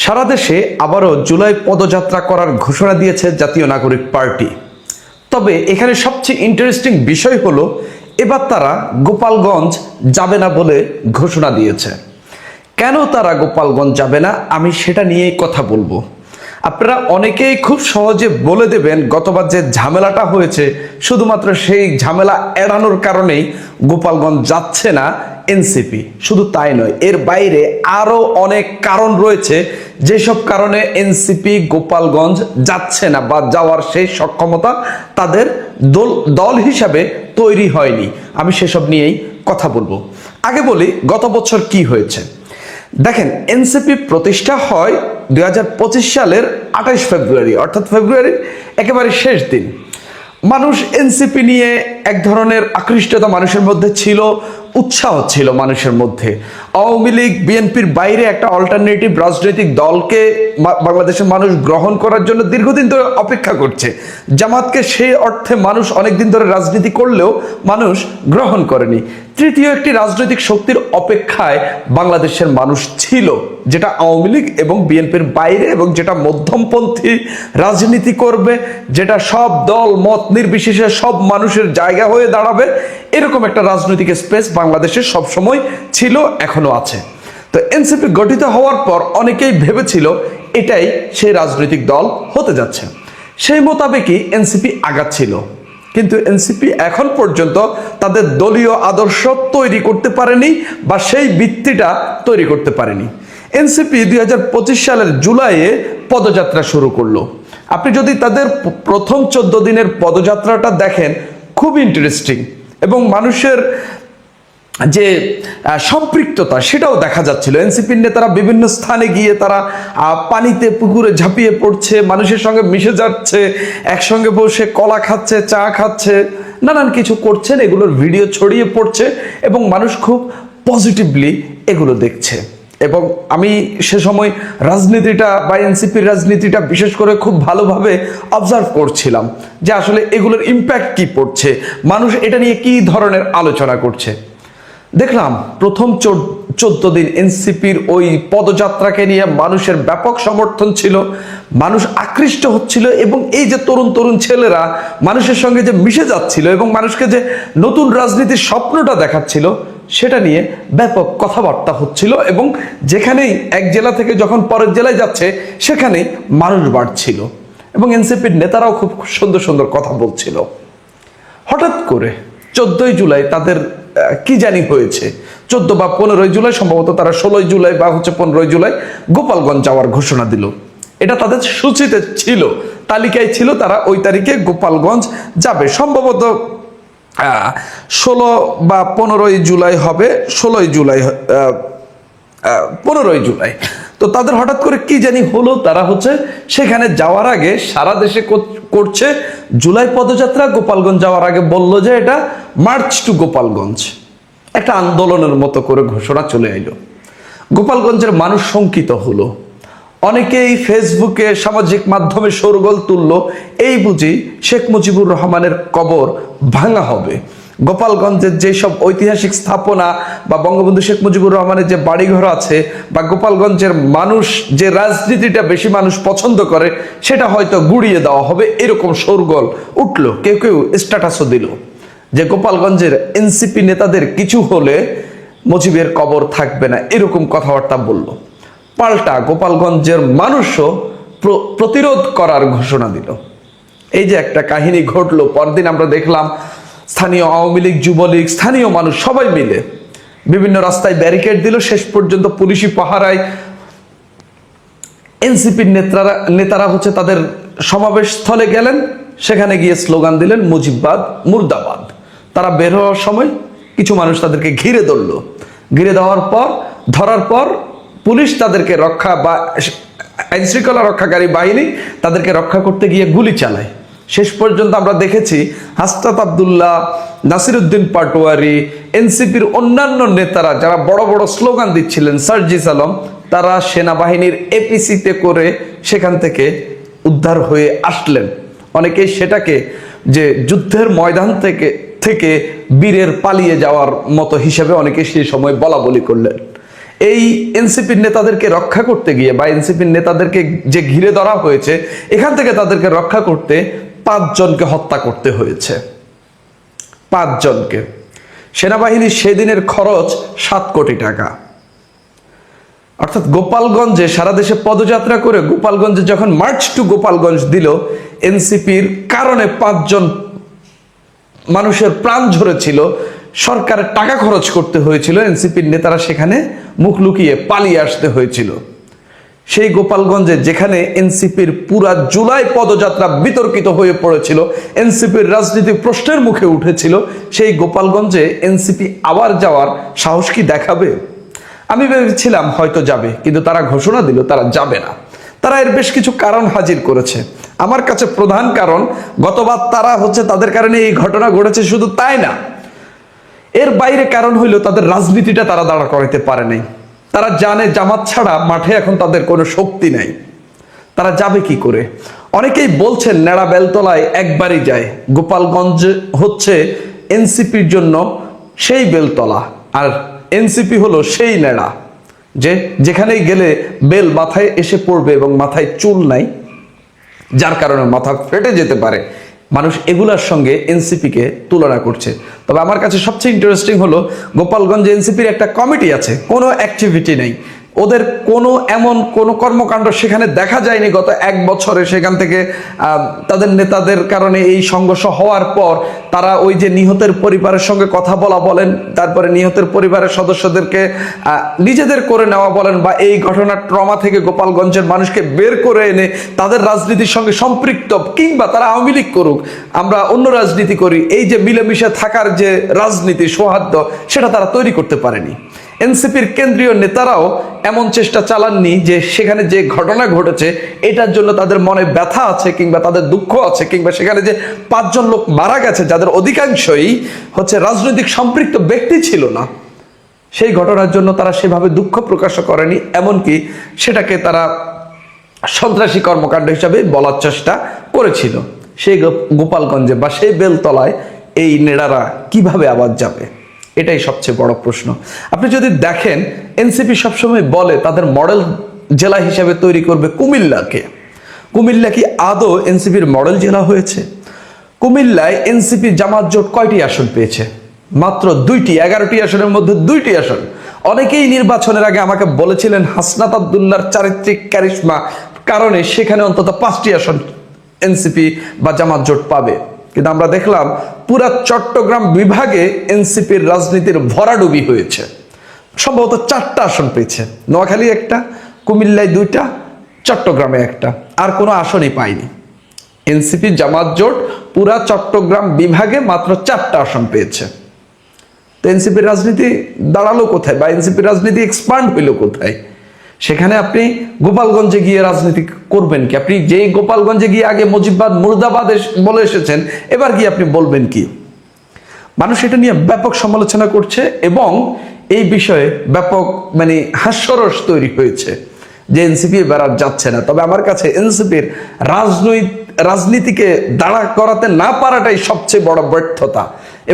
সারা দেশে আবারও জুলাই পদযাত্রা করার ঘোষণা দিয়েছে জাতীয় নাগরিক পার্টি। তবে এখানে সবচেয়ে ইন্টারেস্টিং বিষয় হলো এবার তারা গোপালগঞ্জ যাবে না বলে ঘোষণা দিয়েছে। কেন তারা গোপালগঞ্জ যাবে না আমি সেটা নিয়েই কথা বলবো। আপনারা অনেকেই খুব সহজে বলে দেবেন গতবার যে ঝামেলাটা হয়েছে শুধুমাত্র সেই ঝামেলা এড়ানোর কারণেই গোপালগঞ্জ যাচ্ছে না এনসিপি। শুধু তাই নয়, এর বাইরে আরো অনেক কারণ রয়েছে যেসব কারণে এনসিপি গোপালগঞ্জ যাচ্ছে না বা যাওয়ার সেই সক্ষমতা তাদের দল হিসাবে তৈরি হয়নি। আমি সেসব নিয়েই কথা বলবো। আগে বলি গত বছর কি হয়েছে। দেখেন, এনসিপি প্রতিষ্ঠা হয় 2025 সালের 28 ফেব্রুয়ারি, অর্থাৎ ফেব্রুয়ারির একেবারে শেষ দিন। মানুষ এনসিপি নিয়ে এক ধরনের আকৃষ্টতা মানুষের মধ্যে ছিল, উৎসাহ ছিল মানুষের মধ্যে। আওয়ামী লীগ বিএনপির বাইরে একটা অল্টারনেটিভ রাজনৈতিক দলকে বাংলাদেশের মানুষ গ্রহণ করার জন্য দীর্ঘদিন ধরে অপেক্ষা করছে। জামাতকে সেই অর্থে মানুষ অনেকদিন ধরে রাজনীতি করলেও মানুষ গ্রহণ করেনি। তৃতীয় একটি রাজনৈতিক শক্তির অপেক্ষায় বাংলাদেশের মানুষ ছিল, যেটা আওয়ামী লীগ এবং বিএনপির বাইরে এবং যেটা মধ্যমপন্থী রাজনীতি করবে, যেটা সব দল মত নির্বিশেষে সব মানুষের জায়গা হয়ে দাঁড়াবে, এরকম একটা রাজনৈতিক স্পেস বাংলাদেশে সবসময় ছিল, এখনো আছে। তো এনসিপি গঠিত হওয়ার পর অনেকেই ভেবেছিল এটাই সেই রাজনৈতিক দল হতে যাচ্ছে। সেই মোতাবেকই এনসিপি আগাচ্ছিল, কিন্তু এনসিপি এখন পর্যন্ত তাদের দলীয় আদর্শ তৈরি করতে পারেনি বা সেই ভিত্তিটা তৈরি করতে পারেনি। এনসিপি 2025 সালের জুলাইয়ে পদযাত্রা শুরু করলো। আপনি যদি তাদের প্রথম 14 দিনের পদযাত্রাটা দেখেন, খুব ইন্টারেস্টিং এবং মানুষের যে সম্পৃক্ততা সেটাও দেখা যাচ্ছিল। এনসিপির নেতারা বিভিন্ন স্থানে গিয়ে তারা পানিতে পুকুরে ঝাঁপিয়ে পড়ছে, মানুষের সঙ্গে মিশে যাচ্ছে, একসঙ্গে বসে কলা খাচ্ছে, চা খাচ্ছে, নানান কিছু করছেন। এগুলোর ভিডিও ছড়িয়ে পড়ছে এবং মানুষ খুব পজিটিভলি এগুলো দেখছে। এবং আমি সে সময় রাজনীতিটা বা এনসিপির রাজনীতিটা বিশেষ করে খুব ভালোভাবে অবজার্ভ করছিলাম যে আসলে এগুলোর ইম্প্যাক্ট কি পড়ছে, মানুষ এটা নিয়ে কি ধরনের আলোচনা করছে। দেখলাম প্রথম 14 দিন এনসিপির ওই পদযাত্রাকে নিয়ে মানুষের ব্যাপক সমর্থন ছিল, মানুষ আকৃষ্ট হচ্ছিল এবং এই যে তরুণ তরুণ ছেলেরা মানুষের সঙ্গে যে মিশে যাচ্ছিল এবং মানুষকে যে নতুন রাজনীতির স্বপ্নটা দেখাচ্ছিল সেটা নিয়ে ব্যাপক কথাবার্তা হচ্ছিল। এবং যেখানেই এক জেলা থেকে যখন পরের জেলায় যাচ্ছে সেখানেই মানুষ বাড়ছিল এবং এনসিপির নেতারাও খুব সুন্দর সুন্দর কথা বলছিল। হঠাৎ করে 14ই জুলাই তাদের কি জানি হয়েছে, 14 বা 15ই জুলাই, সম্ভবত তারা 16ই জুলাই বা 15ই জুলাই গোপালগঞ্জ যাওয়ার ঘোষণা দিল। এটা তাদের সূচিতে ছিল, তালিকায় ছিল, তারা ওই তারিখে গোপালগঞ্জ যাবে। সম্ভবত 16 বা 15ই জুলাই হবে, 16ই জুলাই, 15ই জুলাই। তো তাদের হঠাৎ করে কি জানি হলো, তারা সেখানে যাওয়ার আগে সারা দেশে করছে জুলাই পদযাত্রা। গোপালগঞ্জ যাওয়ার আগে বলল যে এটা মার্চ টু গোপালগঞ্জ, একটা আন্দোলনের মতো করে ঘোষণা চলে এলো। গোপালগঞ্জের মানুষ শঙ্কিত হলো, অনেকেই ফেসবুকে সামাজিক মাধ্যমে শোরগোল তুললো, এই বুঝি শেখ মুজিবুর রহমানের কবর ভাঙা হবে। গোপালগঞ্জের যেসব ঐতিহাসিক স্থাপনা বা বঙ্গবন্ধু শেখ মুজিবুর রহমানের যে বাড়িঘর আছে বা গোপালগঞ্জের মানুষ যে রাজনীতিটা বেশি মানুষ পছন্দ করে সেটা হয়তো গুড়িয়ে দেওয়া হবে, এরকম শোরগোল উঠলো। কেউ কেউ স্ট্যাটাসও দিল যে গোপালগঞ্জের এনসিপি নেতাদের কিছু হলে মুজিবের কবর থাকবে না, এরকম কথাবার্তা বলল। পাল্টা গোপালগঞ্জের মানুষও প্রতিরোধ করার ঘোষণা দিল। এই যে একটা কাহিনী ঘটলো, পরদিন আমরা দেখলাম স্থানীয় আওয়ামী লীগ, যুবলীগ, স্থানীয় মানুষ সবাই মিলে বিভিন্ন রাস্তায় ব্যারিকেড দিল। শেষ পর্যন্ত পুলিশি পাহারায় এনসিপির নেতারা তাদের সমাবেশ স্থলে গেলেন, সেখানে গিয়ে স্লোগান দিলেন মুজিববাদ মুর্দাবাদ। তারা বের হওয়ার সময় কিছু মানুষ তাদেরকে ঘিরে ধরলো। ঘিরে ধরার পর পুলিশ তাদেরকে রক্ষা বা আইন শৃঙ্খলা রক্ষাকারী বাহিনী তাদেরকে রক্ষা করতে গিয়ে গুলি চালায়। শেষ পর্যন্ত আমরা দেখেছি হাসনাত আব্দুল্লাহ, নাসিরউদ্দিন পাটোয়ারি, এনসিপির অন্যান্য নেতারা যারা বড় বড় স্লোগান দিচ্ছিলেন, সার্জিস আলম, তারা সেনাবাহিনীর এপিসিতে করে সেখান থেকে উদ্ধার হয়ে আসলেন। অনেকেই সেটাকে যে যুদ্ধের ময়দান থেকে বীরের পালিয়ে যাওয়ার মতো হিসেবে অনেকে সেই সময় বলা বলি করলেন। এই এনসিপির নেতাদেরকে রক্ষা করতে গিয়ে বা এনসিপির নেতাদেরকে যে ঘিরে ধরা হয়েছে, এখান থেকে তাদেরকে রক্ষা করতে 5 জনকে হত্যা করতে হয়েছে। 5 জনকে। সেনাবাহিনীর সেদিনের খরচ 7 কোটি টাকা। অর্থাৎ গোপালগঞ্জে সারা দেশে পদযাত্রা করে গোপালগঞ্জে যখন মার্চ টু গোপালগঞ্জ দিল, এনসিপির কারণে 5 জন মানুষের প্রাণ ঝরেছিল, সরকারের টাকা খরচ করতে হয়েছিল, এনসিপির নেতারা সেখানে মুখ লুকিয়ে পালিয়ে আসতে হয়েছিল। সেই গোপালগঞ্জে যেখানে এনসিপির পুরা জুলাই পদযাত্রা বিতর্কিত হয়ে পড়েছিল, এনসিপির রাজনীতি প্রশ্নের মুখে উঠেছিল, সেই গোপালগঞ্জে এনসিপি আবার যাওয়ার সাহস কি দেখাবে? আমি ভেবেছিলাম হয়তো যাবে, কিন্তু তারা ঘোষণা দিল তারা যাবে না। তারা এর বেশ কিছু কারণ হাজির করেছে। আমার কাছে প্রধান কারণ, গতবার তারা তাদের কারণে এই ঘটনা ঘটেছে শুধু তাই না, এর বাইরে কারণ হইল তাদের রাজনীতিটা তারা দাঁড়া করাতে পারে নাই। তারা জানে জামাত ছাড়া মাঠে এখন তাদের কোনো শক্তি নাই, তারা যাবে কি করে? অনেকেই বলছেন নেড়া বেলতলায় একবারই যায়। গোপালগঞ্জ হচ্ছে এনসিপির জন্য সেই বেলতলা, আর এনসিপি হলো সেই নেড়া, যেখানেই গেলে বেল মাথায় এসে পড়বে এবং মাথায় চুল নাই, যার কারণে মাথা ফেটে যেতে পারে। মানুষ এগুলার সঙ্গে এনসিপিকে তুলনা করছে। তবে আমার কাছে সবচেয়ে ইন্টারেস্টিং হলো, গোপালগঞ্জে এনসিপির একটা কমিটি আছে, কোনো অ্যাক্টিভিটি নেই, ওদের এমন কোনো কর্মকাণ্ড সেখানে দেখা যায়নি গত 1 বছরে। সেখান থেকে তাদের নেতাদের কারণে এই সংঘর্ষ হওয়ার পর তারা ওই যে নিহতের পরিবারের সঙ্গে কথা বলেন, তারপরে নিহতের পরিবারের সদস্যদেরকে নিজেদের করে নেওয়া বলেন, বা এই ঘটনার ট্রমা থেকে গোপালগঞ্জের মানুষকে বের করে এনে তাদের রাজনীতির সঙ্গে সম্পৃক্ত, কিংবা তারা আওয়ামী লীগ করুক, আমরা অন্য রাজনীতি করি, এই যে মিলেমিশে থাকার যে রাজনীতি সৌহার্দ্য, সেটা তারা তৈরি করতে পারেনি। এনসিপির কেন্দ্রীয় নেতারাও এমন চেষ্টা চালাননি যে সেখানে যে ঘটনা ঘটেছে এটার জন্য তাদের মনে ব্যথা আছে, কিংবা তাদের দুঃখ আছে, কিংবা সেখানে যে 5 জন লোক মারা গেছে যাদের অধিকাংশই রাজনৈতিক সম্পৃক্ত ব্যক্তি ছিল না, সেই ঘটনার জন্য তারা সেভাবে দুঃখ প্রকাশ করেনি। এমনকি সেটাকে তারা সন্ত্রাসী কর্মকাণ্ড হিসাবে বলার চেষ্টা করেছিল। সেই গোপালগঞ্জে বা সেই বেলতলায় এই নেড়ারা কিভাবে আবার যাবে? এটাই সবচেয়ে বড় প্রশ্ন। আপনি যদি দেখেন, এনসিপি সবসময় বলে তাদের মডেল জেলা হিসেবে তৈরি করবে কুমিল্লাকে। কুমিল্লা কি আদৌ এনসিপির মডেল জেলা হয়েছে? কুমিল্লায় এনসিপি জামাত জোট কয়টি আসন পেয়েছে? মাত্র 2টি। 11টি আসনের মধ্যে 2টি আসন। অনেকেই নির্বাচনের আগে আমাকে বলেছিলেন হাসনাত আব্দুল্লাহর চারিত্রিক ক্যারিশমা কারণে সেখানে অন্তত 5টি আসন এনসিপি বা জামাত জোট পাবে, কিন্তু আমরা দেখলাম পুরা চট্টগ্রাম বিভাগে এনসিপির রাজনীতির ভরাডুবি হয়েছে। সম্ভবত 4টা আসন পেয়েছে, নোয়াখালী 1টা, কুমিল্লায় 2টা, চট্টগ্রামে 1টা, আর কোনো আসনই পায়নি। এনসিপি জামাত জোট পুরা চট্টগ্রাম বিভাগে মাত্র 4টা আসন পেয়েছে। তো এনসিপির রাজনীতি দাঁড়ালো কোথায়, বা এনসিপির রাজনীতি এক্সপান্ড হইল কোথায়? সেখানে আপনি গোপালগঞ্জে গিয়ে রাজনীতি করবেন কি? আপনি যেই গোপালগঞ্জে গিয়ে আগে মুজিববাদ মুর্দাবাদ বলে এসেছেন, এবার গিয়ে আপনি বলবেন কি? মানুষ এটা নিয়ে ব্যাপক সমালোচনা করছে এবং এই বিষয়ে ব্যাপক হাস্যরস তৈরি হয়েছে যে এনসিপি এবার আর যাচ্ছে না। তবে আমার কাছে এনসিপির রাজনীতিকে দাঁড়া করাতে না পারাটাই সবচেয়ে বড় ব্যর্থতা।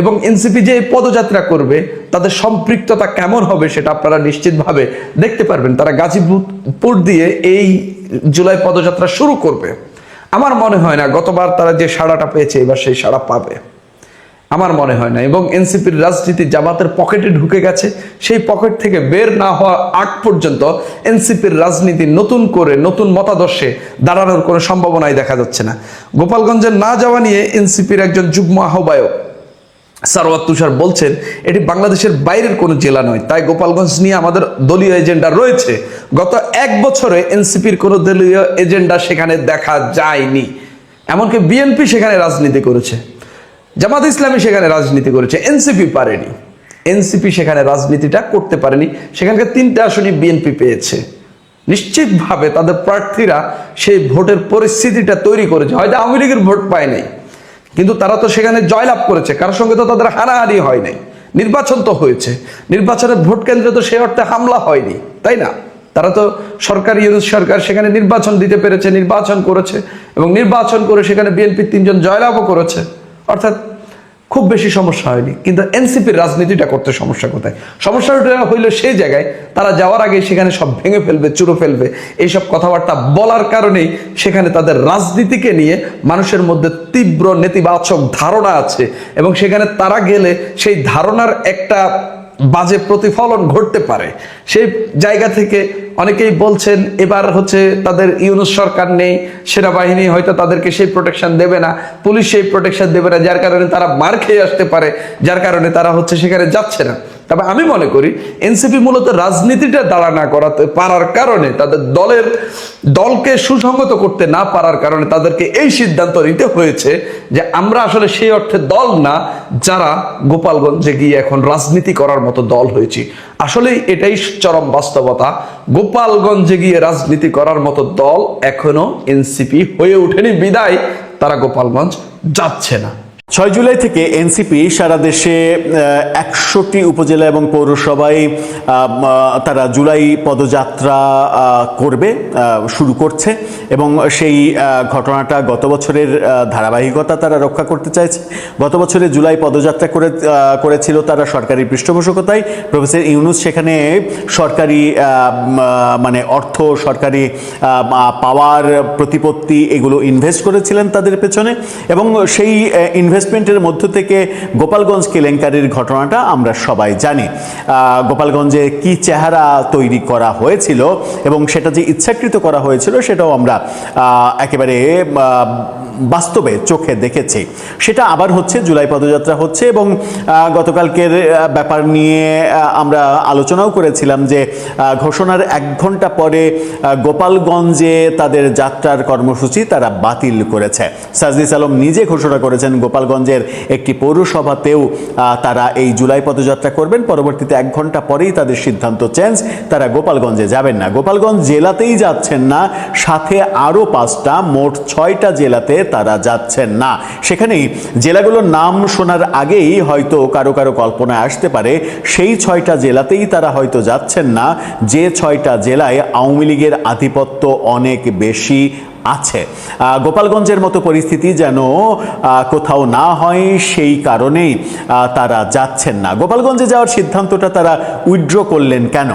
এবং এনসিপি যে পদযাত্রা করবে তাদের সম্পৃক্ততা কেমন হবে সেটা আপনারা নিশ্চিতভাবে দেখতে পারবেন। তারা গাজীপুর দিয়ে এই জুলাই পদযাত্রা শুরু করবে। আমার মনে হয় না গতবার তারা যে সাড়াটা পেয়েছে এবার সেই সাড়া পাবে, আমার মনে হয় না। এবং এনসিপির রাজনীতি জামাতের পকেটে ঢুকে গেছে, সেই পকেট থেকে বের না হওয়া আগ পর্যন্ত এনসিপির রাজনীতি নতুন করে নতুন মতাদর্শে দাঁড়ানোর কোনো সম্ভাবনাই দেখা যাচ্ছে না। গোপালগঞ্জের না যাওয়া নিয়ে এনসিপির একজন যুগ্ম আহ্বায়ক সারওয়াত তুষার বলছেন, এটি বাংলাদেশের বাইরের কোনো জেলা নয়, তাই গোপালগঞ্জ নিয়ে আমাদের দলীয় এজেন্ডা রয়েছে। গত 1 বছরে এনসিপির কোনো দলীয় এজেন্ডা সেখানে দেখা যায়নি। এমনকি বিএনপি সেখানে রাজনীতি করেছে, জামাত ইসলামী সেখানে রাজনীতি করেছে, এনসিপি পারেনি। এনসিপি সেখানে রাজনীতিটা করতে পারেনি। সেখানকার 3টা আসনই বিএনপি পেয়েছে। নিশ্চিতভাবে তাদের প্রার্থীরা সেই ভোটের পরিস্থিতিটা তৈরি করেছে। হয়তো আওয়ামী লীগের ভোট পায় নাই, কিন্তু তারা তো সেখানে জয়লাভ করেছে, কারোর সঙ্গে তো তাদের হানাহানি হয় নাই। নির্বাচন তো হয়েছে, নির্বাচনের ভোট কেন্দ্রে তো সে অর্থে হামলা হয়নি, তাই না? তারা তো সরকার, ইউনুস সরকার সেখানে নির্বাচন দিতে পেরেছে, নির্বাচন করেছে এবং নির্বাচন করে সেখানে বিএনপির 3 জন জয়লাভও করেছে। অর্থাৎ খুব বেশি সমস্যা হয়নি, কিন্তু এনসিপির রাজনীতিটা করতে সমস্যা কোথায়? সমস্যাটা হইলো সেই জায়গায় তারা যাওয়ার আগে সেখানে সব ভেঙে ফেলবে, চুরো ফেলবে, এইসব কথাবার্তা বলার কারণেই সেখানে তাদের রাজনীতিকে নিয়ে মানুষের মধ্যে তীব্র নেতিবাচক ধারণা আছে, এবং সেখানে তারা গেলে সেই ধারণার একটা বাজে প্রতিফলন ঘটতে পারে। সেই জায়গা থেকে অনেকেই বলছেন এবার তাদের ইউনূস সরকার নেই, সেনাবাহিনী হয়তো তাদেরকে সেই প্রোটেকশন দেবে না, পুলিশ সেই প্রোটেকশন দেবে না, যার কারণে তারা মার খেয়ে আসতে পারে, যার কারণে তারা সেখানে যাচ্ছে না। তবে আমি মনে করি এনসিপি মূলত রাজনীতিটা দাঁড়া না করাতে পারার কারণে, তাদের দলকে সুসংগত করতে না পারার কারণে তাদেরকে এই সিদ্ধান্ত নিতে হয়েছে যে আমরা আসলে সেই অর্থে দল না যারা গোপালগঞ্জে গিয়ে এখন রাজনীতি করার মতো দল হয়েছি। আসলে এটাই চরম বাস্তবতা, গোপালগঞ্জে গিয়ে রাজনীতি করার মতো দল এখনো এনসিপি হয়ে ওঠেনি, বিদায় তারা গোপালগঞ্জ যাচ্ছে না। 6 জুলাই থেকে এনসিপি সারা দেশে 100টি উপজেলা এবং পৌরসভায় তারা জুলাই পদযাত্রা শুরু করছে, এবং সেই ঘটনাটা গত বছরের ধারাবাহিকতা তারা রক্ষা করতে চাইছে। গত বছরে জুলাই পদযাত্রা করেছিল তারা সরকারি পৃষ্ঠপোষকতায়। প্রফেসর ইউনূস সেখানে সরকারি অর্থ, সরকারি পাওয়ার, প্রতিপত্তি এগুলো ইনভেস্ট করেছিলেন তাদের পেছনে, এবং সেই ইনভেস্টমেন্টের মধ্য থেকে গোপালগঞ্জ কেলেঙ্কারির ঘটনাটা আমরা সবাই জানি। গোপালগঞ্জে কি চেহারা তৈরি করা হয়েছিল এবং সেটা যে ইচ্ছাকৃত করা হয়েছিল সেটাও আমরা একেবারে বাস্তবে চোখে দেখেছি। সেটা আবার জুলাই পদযাত্রা হচ্ছে, এবং গতকালকের ব্যাপার নিয়ে আমরা আলোচনাও করেছিলাম যে ঘোষণার 1 ঘন্টা পরে গোপালগঞ্জে তাদের যাত্রার কর্মসূচি তারা বাতিল করেছে। সাজদিস আলম নিজে ঘোষণা করেছেন গোপালগঞ্জের একটি পৌরসভাতেও তারা এই জুলাই পদযাত্রা করবেন। পরবর্তীতে 1 ঘন্টা পরেই তাদের সিদ্ধান্ত চেঞ্জ, তারা গোপালগঞ্জে যাবেন না। গোপালগঞ্জ জেলাতেই যাচ্ছেন না, সাথে আরও 5টা, মোট 6টা জেলাতে তারা যাচ্ছেন না। সেখানেই জেলাগুলোর নাম শোনার আগেই হয়তো কারো কারো কল্পনায় আসতে পারে সেই 6টা জেলাতেই তারা হয়তো যাচ্ছেন না যে 6টা জেলায় আওয়ামী লীগের আধিপত্য অনেক বেশি আছে। গোপালগঞ্জের মতো পরিস্থিতি যেন কোথাও না হয় সেই কারণেই তারা যাচ্ছেন না। গোপালগঞ্জে যাওয়ার সিদ্ধান্তটা তারা উইথড্র করলেন কেন?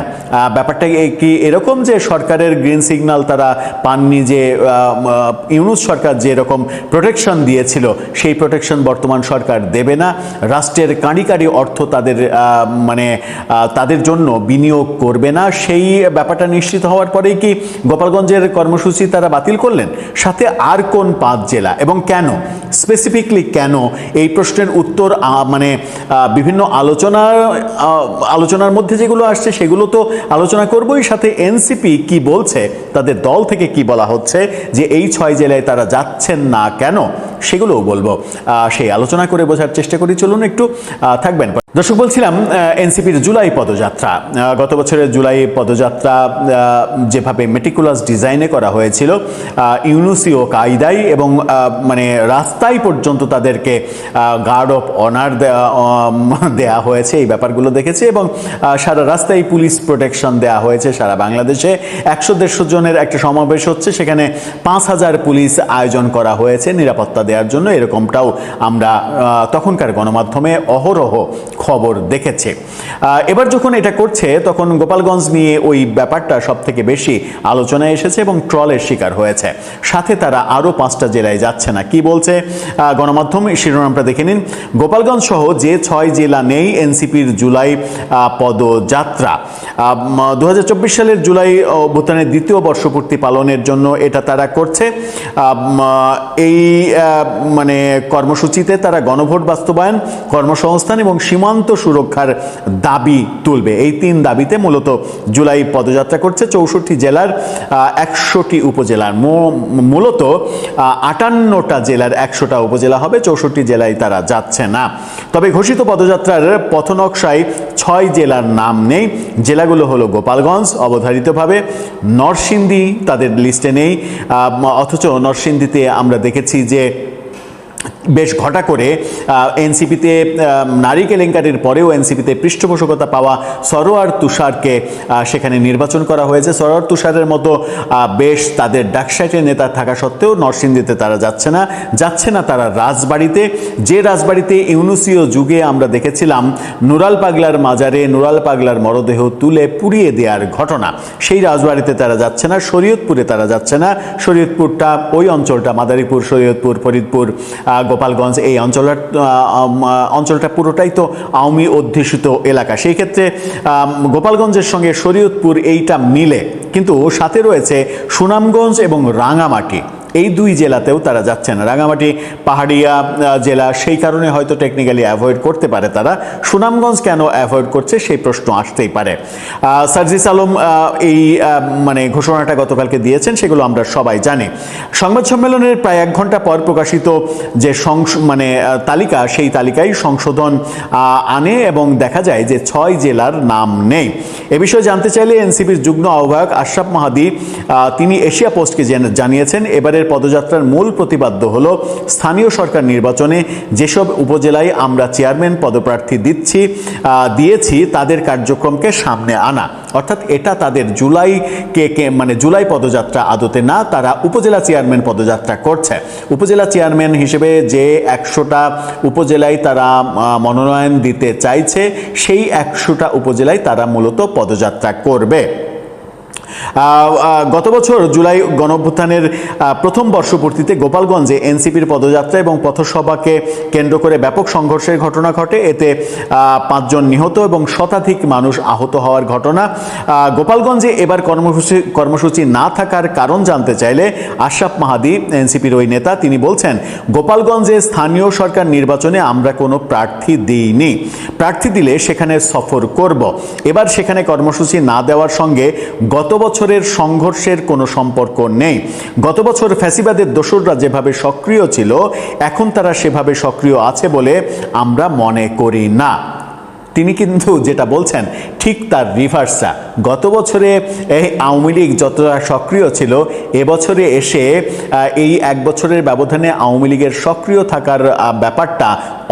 ব্যাপারটা কি এরকম যে সরকারের গ্রিন সিগন্যাল তারা পাননি, যে ইউনূস সরকার যে এরকম প্রোটেকশন দিয়েছিল সেই প্রোটেকশন বর্তমান সরকার দেবে না, রাষ্ট্রের কাঁড়ি কাঁড়ি অর্থ তাদের জন্য বিনিয়োগ করবে না, সেই ব্যাপারটা নিশ্চিত হওয়ার পরেই কি গোপালগঞ্জের কর্মসূচি তারা বাতিল করলেন? সাথে আর কোন 5 জেলা এবং কেন, স্পেসিফিকলি কেন? এই প্রশ্নের উত্তর বিভিন্ন আলোচনার মধ্যে যেগুলো আসছে সেগুলো তো আলোচনা করবই, সাথে এনসিপি কি বলছে, তাদের দল থেকে কি বলা হচ্ছে যে এই 6 জেলায় তারা যাচ্ছেন না কেন, সেগুলোও বলবো। সেই আলোচনা করে বোঝার চেষ্টা করি, চলুন একটু থাকবেন। দর্শক, বলছিলাম এনসিপির জুলাই পদযাত্রা, গত বছরের জুলাই পদযাত্রা যেভাবে মেটিকুলাস ডিজাইনে করা হয়েছিল, ইউনূসীয় কায়দায়, এবং রাস্তায় পর্যন্ত তাদেরকে গার্ড অফ অনার দেয়া হয়েছে, এই ব্যাপারগুলো দেখেছি, এবং সারা রাস্তায় পুলিশ প্রোটেকশন দেয়া হয়েছে। সারা বাংলাদেশে 100-150 জনের একটা সমাবেশ হচ্ছে, সেখানে 5000 পুলিশ আয়োজন করা হয়েছে নিরাপত্তা দেওয়ার জন্য। এরকমটাও আমরা তখনকার গণমাধ্যমে অহরহ খবর দেখেছে। এবার যখন এটা করছে তখন গোপালগঞ্জ নিয়ে ওই ব্যাপারটা সব থেকে বেশি আলোচনায় এসেছে এবং ট্রলের শিকার হয়েছে। সাথে তারা আরও 5টা জেলায় যাচ্ছে না। কি বলছে গণমাধ্যম, শিরোনামটা দেখে নিন। গোপালগঞ্জ সহ যে 6 জেলা নেই এনসিপির জুলাই পদযাত্রা। 2024 সালের জুলাই অভ্যুত্থানের 2য় বর্ষপূর্তি পালনের জন্য এটা তারা করছে। এই কর্মসূচিতে তারা গণভোট বাস্তবায়ন, কর্মসংস্থান এবং সীমান্ত সুরক্ষার দাবি তুলবে। এই 3 দাবিতে মূলত জুলাই পদযাত্রা করছে 64 জেলার 100টি উপজেলার, মূলত 58টা জেলার 100টা উপজেলা হবে, 64 জেলায় তারা যাচ্ছে না। তবে ঘোষিত পদযাত্রার পথনকশায় 6 জেলার নাম নেই। জেলাগুলো হলো গোপালগঞ্জ অবধারিতভাবে, নরসিংদী তাদের লিস্টে নেই, অথচ নরসিংদীতে আমরা দেখেছি যে বেশ ঘটা করে এনসিপিতে নারী কেলেঙ্কারির পরেও এনসিপিতে পৃষ্ঠপোষকতা পাওয়া সরোয়ার তুষারকে সেখানে নির্বাচন করা হয়েছে। সরোয়ার তুষারের মতো বেশ তাদের ডাকসাইটের নেতা থাকা সত্ত্বেও নরসিংদীতে তারা যাচ্ছে না তারা রাজবাড়িতে, যে রাজবাড়িতে ইউনুসীয় যুগে আমরা দেখেছিলাম নুরাল পাগলার মাজারে নুরাল পাগলার মরদেহ তুলে পুড়িয়ে দেওয়ার ঘটনা, সেই রাজবাড়িতে তারা যাচ্ছে না। শরীয়তপুরে তারা যাচ্ছে না। শরীয়তপুরটা ওই অঞ্চলটা মাদারীপুর, শরীয়তপুর, ফরিদপুর, গোপালগঞ্জ, এই অঞ্চলটা পুরোটাই তো আওয়ামী অধ্যুষিত এলাকা। সেই ক্ষেত্রে গোপালগঞ্জের সঙ্গে শরীয়তপুর এইটা মিলে, কিন্তু সাথে রয়েছে সুনামগঞ্জ এবং রাঙামাটি, এই দুই জেলাতেও তারা যাচ্ছে না। রাঙামাটি পাহাড়িয়া জেলা, সেই কারণে হয়তো টেকনিক্যালি অ্যাভয়েড করতে পারে তারা। সুনামগঞ্জ কেন অ্যাভয়েড করছে সেই প্রশ্ন আসতেই পারে। সার্জিস আলম এই ঘোষণাটা গতকালকে দিয়েছেন, সেগুলো আমরা সবাই জানি। সংবাদ সম্মেলনের প্রায় 1 ঘন্টা পর প্রকাশিত যে তালিকা, সেই তালিকায় সংশোধন আনে এবং দেখা যায় যে 6 জেলার নাম নেই। এ বিষয়ে জানতে চাইলে এনসিপির যুগ্ম আহ্বায়ক আশরাফ মাহাদি তিনি এশিয়া পোস্টকে জানিয়েছেন, এবারের পদযাত্রার মূল প্রতিপাদ্য হলো স্থানীয় সরকার নির্বাচনে যেসব উপজেলায় আমরা চেয়ারম্যান পদপ্রার্থী দিয়েছি তাদের কার্যক্রমকে সামনে আনা। অর্থাৎ এটা তাদের জুলাই পদযাত্রা আদতে না, তারা উপজেলা চেয়ারম্যান পদযাত্রা করছে। উপজেলা চেয়ারম্যান হিসেবে যে 100টা উপজেলায় তারা মনোনয়ন দিতে চাইছে, সেই 100টা উপজেলায় তারা মূলত পদযাত্রা করবে। গত বছর জুলাই গণঅভ্যুত্থানের প্রথম বর্ষপূর্তিতে গোপালগঞ্জে এনসিপির পদযাত্রা এবং পথসভাকে কেন্দ্র করে ব্যাপক সংঘর্ষের ঘটনা ঘটে। এতে 5 জন নিহত এবং শতাধিক মানুষ আহত হওয়ার ঘটনা। গোপালগঞ্জে এবার কর্মসূচি না থাকার কারণ জানতে চাইলে আশরাফ মাহাদি, এনসিপির ওই নেতা, তিনি বলছেন, গোপালগঞ্জে স্থানীয় সরকার নির্বাচনে আমরা কোনো প্রার্থী দিইনি, প্রার্থী দিলে সেখানে সফর করব। এবার সেখানে কর্মসূচি না দেওয়ার সঙ্গে গত বছরের সংঘর্ষের কোনো সম্পর্ক নেই। গত বছর ফ্যাসিবাদের দোসররা যেভাবে সক্রিয় ছিল, এখন তারা সেভাবে সক্রিয় আছে বলে আমরা মনে করি না। তিনি কিন্তু যেটা বলছেন ঠিক তার রিভার্সটা। গত বছরে এই আওয়ামী লীগ যতটা সক্রিয় ছিল, এবছরে এসে এই 1 বছরের ব্যবধানে আওয়ামী লীগের সক্রিয় থাকার ব্যাপারটা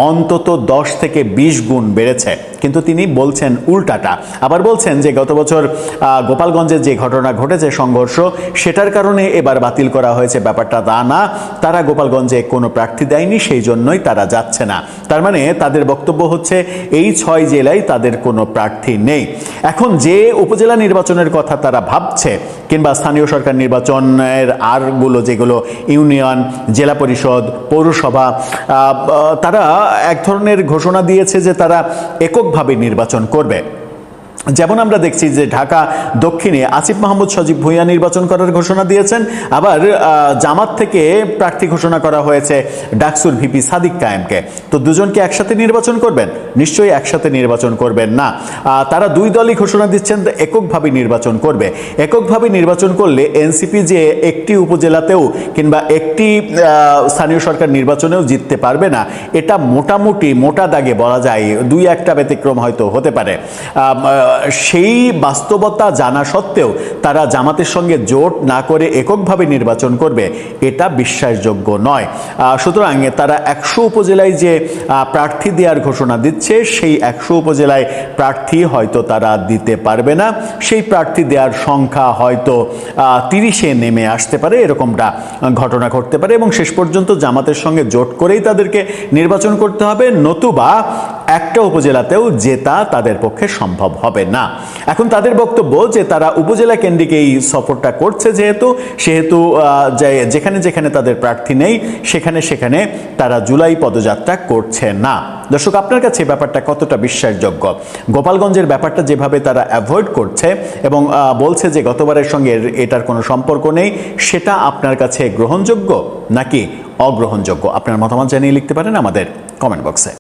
অন্তত 10 থেকে 20 গুণ বেড়েছে। কিন্তু তিনি বলছেন উল্টাটা। আবার বলছেন যে গত বছর গোপালগঞ্জে যে ঘটনা ঘটেছে সংঘর্ষ, সেটার কারণে এবার বাতিল করা হয়েছে, ব্যাপারটা তা না। তারা গোপালগঞ্জে কোনো প্রার্থী দেয়নি, সেই জন্যই তারা যাচ্ছে না। তার মানে তাদের বক্তব্য হচ্ছে এই 6 জেলায় তাদের কোনো প্রার্থী নেই। এখন যে উপজেলা নির্বাচনের কথা তারা ভাবছে, কিংবা স্থানীয় সরকার নির্বাচনের আরগুলো যেগুলো ইউনিয়ন, জেলা পরিষদ, পৌরসভা, তারা এক ধরনের ঘোষণা দিয়েছে যে তারা এককভাবে নির্বাচন করবে। যেমন আমরা দেখছি যে ঢাকা দক্ষিণে আসিফ মাহমুদ সজীব ভূঁইয়া নির্বাচন করার ঘোষণা দিয়েছেন। আবার জামাত থেকে প্রার্থী ঘোষণা করা হয়েছে ডাকসুর ভিপি সাদিক কায়েমকে। তো দুজনকে একসাথে নির্বাচন করবেন? নিশ্চয়ই একসাথে নির্বাচন করবেন না। তারা 2 দলই ঘোষণা দিচ্ছেন এককভাবে নির্বাচন করবে। এককভাবে নির্বাচন করলে এনসিপি যে একটি উপজেলাতেও কিংবা একটি স্থানীয় সরকার নির্বাচনেও জিততে পারবে না, এটা মোটামুটি মোটা দাগে বলা যায়। 2-1টা ব্যতিক্রম হয়তো হতে পারে। সেই বাস্তবতা জানা সত্ত্বেও তারা জামাতের সঙ্গে জোট না করে এককভাবে নির্বাচন করবে, এটা বিশ্বাসযোগ্য নয়। সুতরাং তারা 100 উপজেলায় যে প্রার্থী দেওয়ার ঘোষণা দিচ্ছে, সেই 100 উপজেলায় প্রার্থী হয়তো তারা দিতে পারবে না। সেই প্রার্থী দেওয়ার সংখ্যা হয়তো 30-এ নেমে আসতে পারে, এরকমটা ঘটনা ঘটতে পারে। এবং শেষ পর্যন্ত জামাতের সঙ্গে জোট করেই তাদেরকে নির্বাচন করতে হবে, নতুবা একটা উপজেলাতেও জেতা তাদের পক্ষে সম্ভব হবে না। এখন তাদের বক্তব্য যে তারা উপজেলা কেন্দ্রিক এই সফরটা করছে, সেহেতু যেখানে যেখানে তাদের প্রার্থী নেই, সেখানে তারা জুলাই পদযাত্রা করছে না। দর্শক, আপনার কাছে ব্যাপারটা কতটা বিশ্বাসযোগ্য? গোপালগঞ্জের ব্যাপারটা যেভাবে তারা অ্যাভয়েড করছে এবং বলছে যে গতবারের সঙ্গে এটার কোনো সম্পর্ক নেই, সেটা আপনার কাছে গ্রহণযোগ্য নাকি অগ্রহণযোগ্য? আপনার মতামত জানিয়ে লিখতে পারেন আমাদের কমেন্ট বক্সে।